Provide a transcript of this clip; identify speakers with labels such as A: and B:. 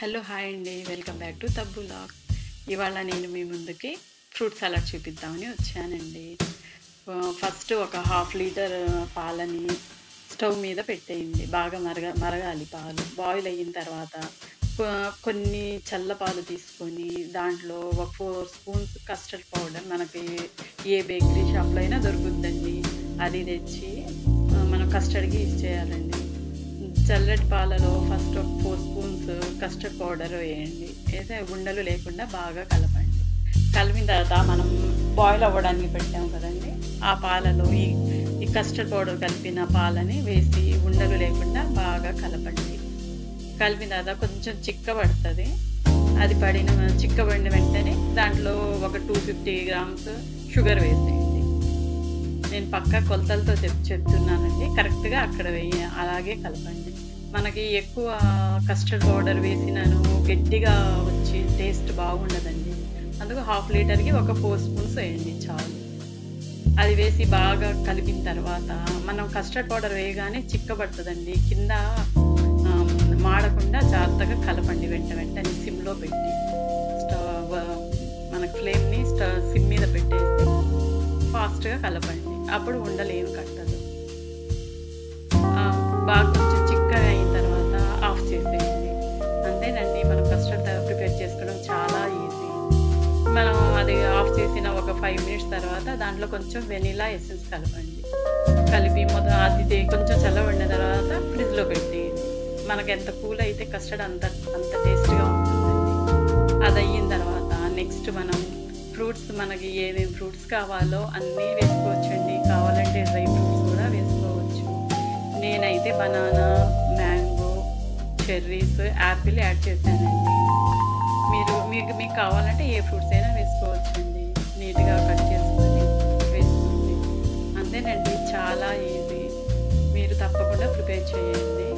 A: Hello hi అండి. Welcome back to Tabbu vlog. ఇవాళ నేను మీ ముందుకి ఫ్రూట్ సలాడ్ చూపిద్దామని వచ్చానండి. ఫస్ట్ ఒక హాఫ్ లీటర్ పాలని స్టవ్ మీద పెట్టేయండి. బాగా మరగాలి పాలు. బాయిల్ అయిన తర్వాత కొన్ని చల్ల పాలు తీసుకొని దాంట్లో ఒక 4 స్పూన్స్ కస్టర్డ్ పౌడర్ మనకి ఏ బేకరీ షాప్లో అయినా దొరుకుద్దండి. అది తెచ్చి మనం కస్టర్డ్కి ఇచ్చేయాలండి. చల్లటి పాలలో ఫస్ట్ ఒక 4 స్పూన్స్ కస్టర్డ్ పౌడర్ వేయండి. వేస్తే ఉండలు లేకుండా బాగా కలపండి. కలిపిన తర్వాత మనం బాయిల్ అవ్వడానికి పెట్టాము కదండి, ఆ పాలలో ఈ కస్టర్డ్ పౌడర్ కలిపిన పాలని వేసి ఉండలు లేకుండా బాగా కలపండి. కలిపిన తర్వాత కొంచెం చిక్కబడుతుంది. అది చిక్కబడిన వెంటనే దాంట్లో ఒక 250 గ్రామ్స్ షుగర్ వేసేయండి. నేను పక్కా కొలతలతో చెప్తున్నానండి. కరెక్ట్గా అక్కడ అలాగే కలపండి. మనకి ఎక్కువ కస్టర్డ్ పౌడర్ వేసినాను గట్టిగా వచ్చి టేస్ట్ బాగుండదండి. అందుకు హాఫ్ లీటర్కి ఒక 4 స్పూన్స్ వేయండి చాలు. అది వేసి బాగా కలిపిన తర్వాత మనం కస్టర్డ్ పౌడర్ వేయగానే చిక్కబడుతుందండి. కింద మాడకుండా జాగ్రత్తగా కలపండి. వెంటనే సిమ్లో పెట్టి మనకు ఫ్లేమ్ని సిమ్ మీద పెట్టేసి ఫాస్ట్గా కలపండి. అప్పుడు ఉండలేమి కట్టదు. బాగా కొంచెం చిక్కగా అయిన తర్వాత ఆఫ్ చేసేయండి. అంతేనండి, మనం కస్టర్డ్ ప్రిపేర్ చేసుకోవడం చాలా ఈజీ. మనం అది ఆఫ్ చేసిన ఒక 5 మినిట్స్ తర్వాత దాంట్లో కొంచెం వెనిలా ఎసెన్స్ కలపండి. కలిపి అది కొంచెం చల్లబడిన తర్వాత ఫ్రిడ్జ్లో పెట్టేయండి. మనకు ఎంత కూల్ అయితే కస్టర్డ్ అంత టేస్ట్గా ఉంటుందండి. అది అయిన తర్వాత నెక్స్ట్ మనం ఫ్రూట్స్, మనకి ఏమేమి ఫ్రూట్స్ కావాలో అన్నీ వేసుకోవచ్చండి. కావాలంటే డ్రై ఫ్రూట్స్ కూడా వేసుకోవచ్చు. నేనైతే banana, mango, cherries, Apple add చేశానండి. మీకు కావాలంటే ఏ ఫ్రూట్స్ అయినా వేసుకోవచ్చండి. నీట్గా కట్ చేసుకొని వేసుకోండి. అంతేనండి, చాలా ఈజీ. మీరు తప్పకుండా ప్రిపేర్ చేయండి.